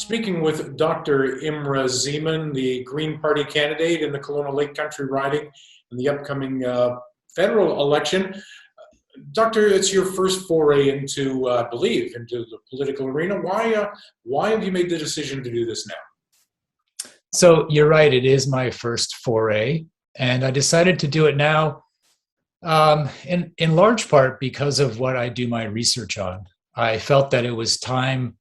Speaking with Dr. Imre Szeman, the Green Party candidate in the Kelowna Lake Country riding in the upcoming federal election. Doctor, it's your first foray into, I believe, into the political arena. Why have you made the decision to do this now? So you're right, it is my first foray, and I decided to do it now in large part because of what I do my research on. I felt that it was time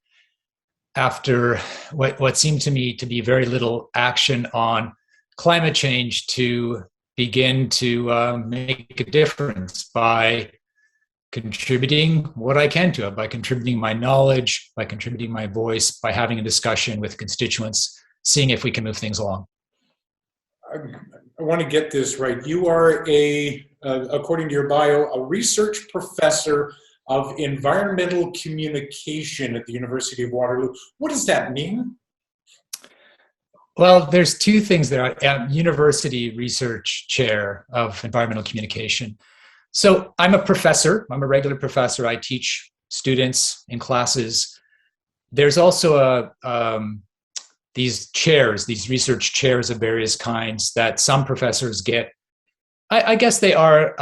after what seemed to me to be very little action on climate change to begin to make a difference by contributing what I can to it, by contributing my knowledge, by contributing my voice, by having a discussion with constituents, seeing if we can move things along. I want to get this right. You are according to your bio, a research professor of environmental communication at the University of Waterloo. What does that mean? Well, there's two things there. I'm university research chair of environmental communication. So I'm a professor. I'm a regular professor. I teach students in classes. There's also these chairs, these research chairs of various kinds that some professors get. I guess they are,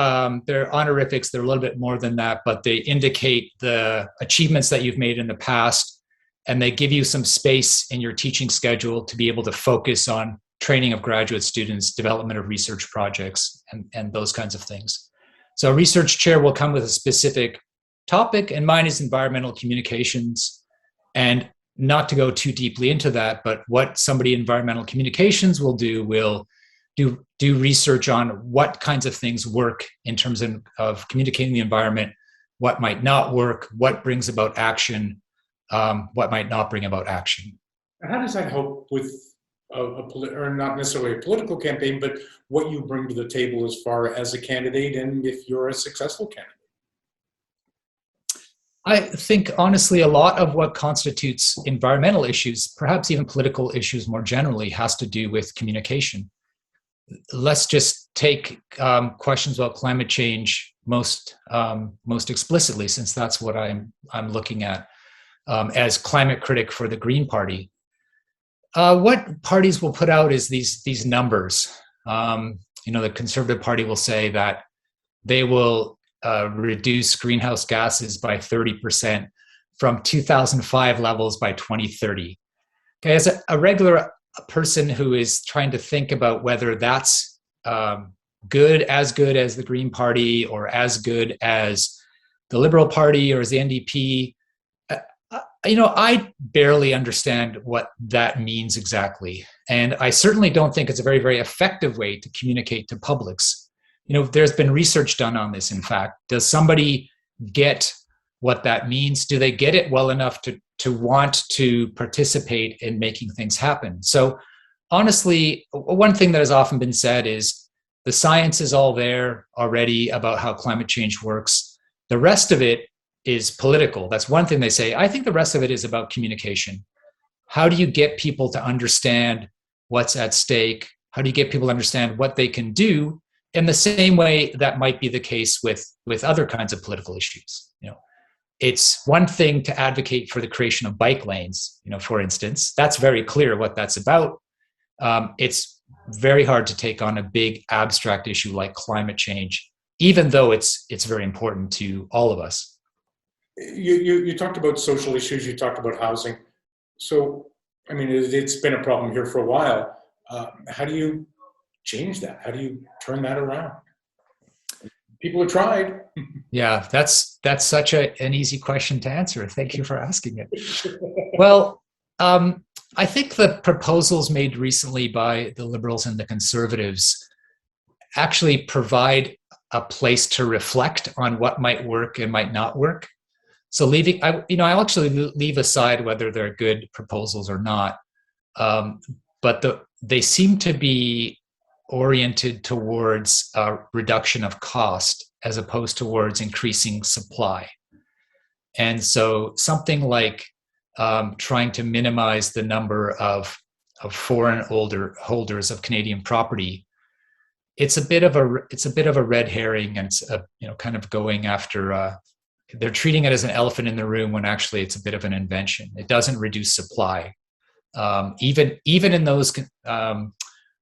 they're honorifics. They're a little bit more than that, but they indicate the achievements that you've made in the past, and they give you some space in your teaching schedule to be able to focus on training of graduate students, development of research projects, and those kinds of things. So a research chair will come with a specific topic, and mine is environmental communications. And not to go too deeply into that, but what somebody in environmental communications will do research on what kinds of things work in terms of communicating the environment, what might not work, what brings about action, what might not bring about action. How does that help with or not necessarily a political campaign, but what you bring to the table as far as a candidate, and if you're a successful candidate? I think, honestly, a lot of what constitutes environmental issues, perhaps even political issues more generally, has to do with communication. Let's just take questions about climate change most explicitly, since that's what I'm looking at as climate critic for the Green Party. What parties will put out is these numbers. The Conservative Party will say that they will reduce greenhouse gases by 30% from 2005 levels by 2030. Okay, as a regular person who is trying to think about whether that's good as the Green Party or as good as the Liberal Party or as the NDP, I barely understand what that means exactly. And I certainly don't think it's a very, very effective way to communicate to publics. There's been research done on this, in fact. Does somebody get what that means? Do they get it well enough to want to participate in making things happen? So honestly, one thing that has often been said is the science is all there already about how climate change works. The rest of it is political. That's one thing they say. I think the rest of it is about communication. How do you get people to understand what's at stake? How do you get people to understand what they can do in the same way that might be the case with other kinds of political issues? It's one thing to advocate for the creation of bike lanes, for instance. That's very clear what that's about. It's very hard to take on a big abstract issue like climate change, even though it's very important to all of us. You talked about social issues, you talked about housing. So, it's been a problem here for a while. How do you change that? How do you turn that around? People have tried. Yeah, that's such an easy question to answer. Thank you for asking it. Well, I think the proposals made recently by the Liberals and the Conservatives actually provide a place to reflect on what might work and might not work. So I'll actually leave aside whether they're good proposals or not, but they seem to be oriented towards a reduction of cost as opposed towards increasing supply. And so something like trying to minimize the number of foreign holders of Canadian property, it's a bit of a red herring, and it's kind of going after. They're treating it as an elephant in the room when actually it's a bit of an invention. It doesn't reduce supply. Even in those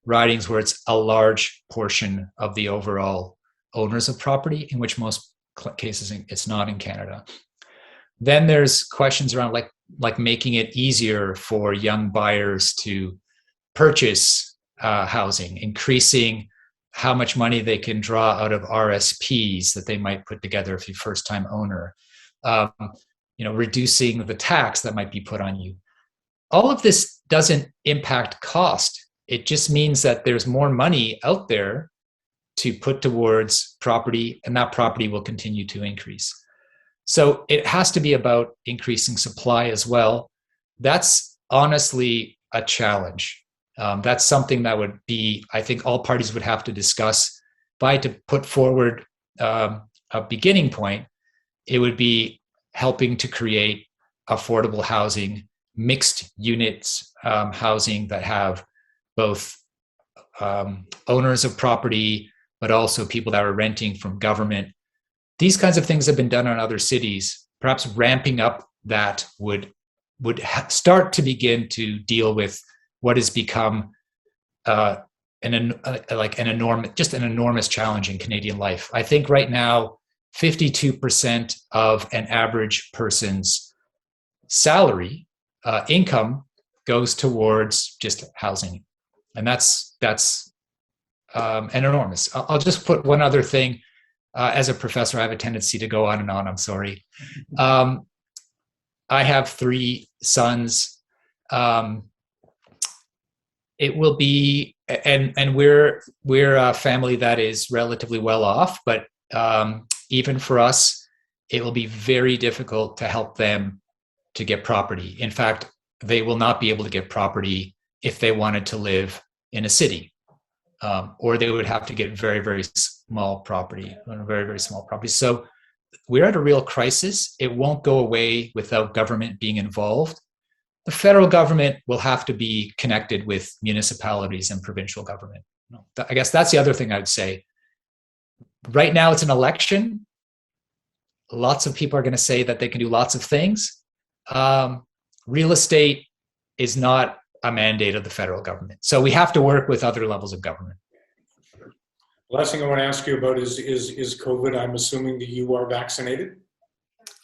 ridings where it's a large portion of the overall owners of property, in which most cases it's not in Canada. Then there's questions around like making it easier for young buyers to purchase housing, increasing how much money they can draw out of RSPs that they might put together if you're a first-time owner, reducing the tax that might be put on you. All of this doesn't impact cost. It just means that there's more money out there to put towards property, and that property will continue to increase. So it has to be about increasing supply as well. That's honestly a challenge. That's something that would be, I think all parties would have to discuss. If I had to put forward a beginning point, it would be helping to create affordable housing, mixed units housing that have both owners of property, but also people that are renting from government. These kinds of things have been done in other cities. Perhaps ramping up that would start to begin to deal with what has become an enormous challenge in Canadian life. I think right now, 52% of an average person's salary income goes towards just housing, and that's an enormous. I'll just put one other thing. As a professor, I have a tendency to go on and on. I'm sorry. I have 3 sons. It will be, and we're a family that is relatively well off, but even for us, it will be very difficult to help them to get property. In fact, they will not be able to get property if they wanted to live in a city, or they would have to get very, very small property, very, very small property. So we're at a real crisis. It won't go away without government being involved. The federal government will have to be connected with municipalities and provincial government. I guess that's the other thing I would say. Right now it's an election. Lots of people are going to say that they can do lots of things. Real estate is not a mandate of the federal government. So we have to work with other levels of government. The last thing I want to ask you about is COVID. I'm assuming that you are vaccinated?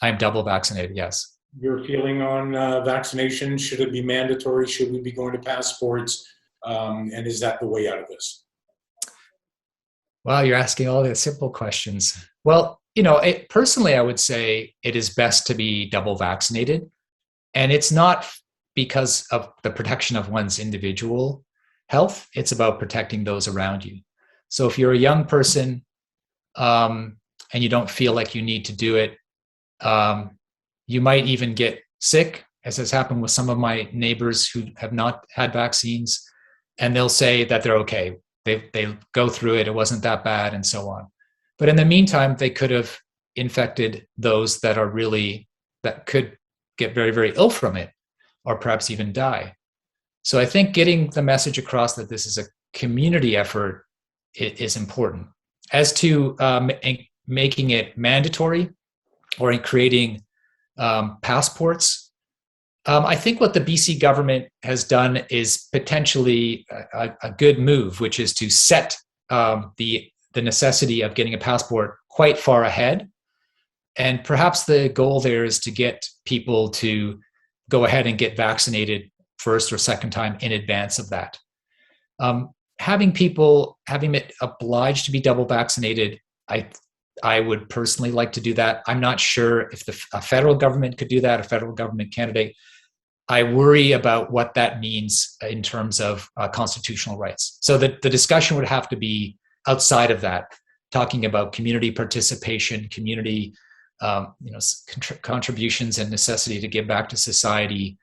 I'm double vaccinated, yes. Your feeling on vaccination? Should it be mandatory? Should we be going to passports? And is that the way out of this? Wow, you're asking all the simple questions. Well, personally, I would say it is best to be double vaccinated. And it's not because of the protection of one's individual health. It's about protecting those around you. So if you're a young person and you don't feel like you need to do it, you might even get sick, as has happened with some of my neighbors who have not had vaccines, and they'll say that they're okay. They go through it. It wasn't that bad, and so on. But in the meantime, they could have infected those that could get very, very ill from it, or perhaps even die. So I think getting the message across that this is a community effort is important. As to making it mandatory or in creating passports, I think what the BC government has done is potentially a good move, which is to set the necessity of getting a passport quite far ahead. And perhaps the goal there is to get people to go ahead and get vaccinated first or second time in advance of that. Having it obliged to be double vaccinated, I would personally like to do that. I'm not sure if a federal government could do that, a federal government candidate. I worry about what that means in terms of constitutional rights. So the discussion would have to be outside of that, talking about community participation, community contributions and necessity to give back to society,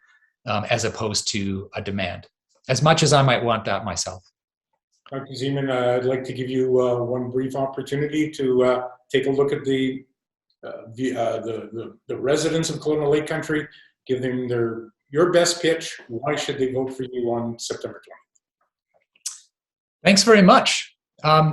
as opposed to a demand, as much as I might want that myself. Dr. Szeman, I'd like to give you one brief opportunity to take a look at the residents of Kelowna Lake Country. Give them your best pitch. Why should they vote for you on September 20th? Thanks very much.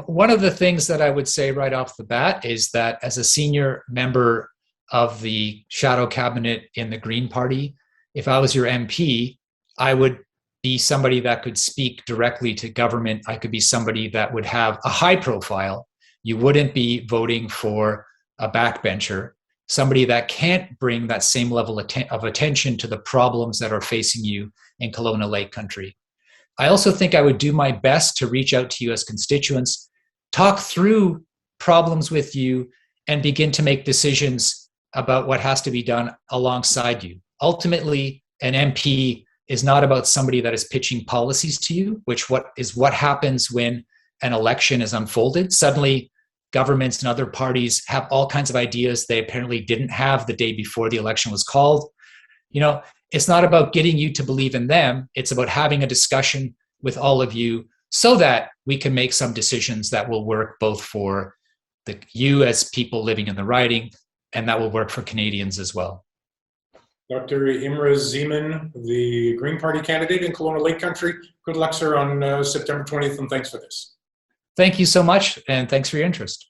One of the things that I would say right off the bat is that as a senior member of the shadow cabinet in the Green Party, if I was your MP, I would be somebody that could speak directly to government. I could be somebody that would have a high profile. You wouldn't be voting for a backbencher, somebody that can't bring that same level of attention to the problems that are facing you in Kelowna Lake Country. I also think I would do my best to reach out to you as constituents, talk through problems with you, and begin to make decisions about what has to be done alongside you. Ultimately, an MP is not about somebody that is pitching policies to you, which what happens when an election is unfolded. Suddenly, governments and other parties have all kinds of ideas they apparently didn't have the day before the election was called. It's not about getting you to believe in them. It's about having a discussion with all of you so that we can make some decisions that will work both for you as people living in the riding, and that will work for Canadians as well. Dr. Imre Szeman, the Green Party candidate in Kelowna Lake Country. Good luck, sir, on September 20th, and thanks for this. Thank you so much, and thanks for your interest.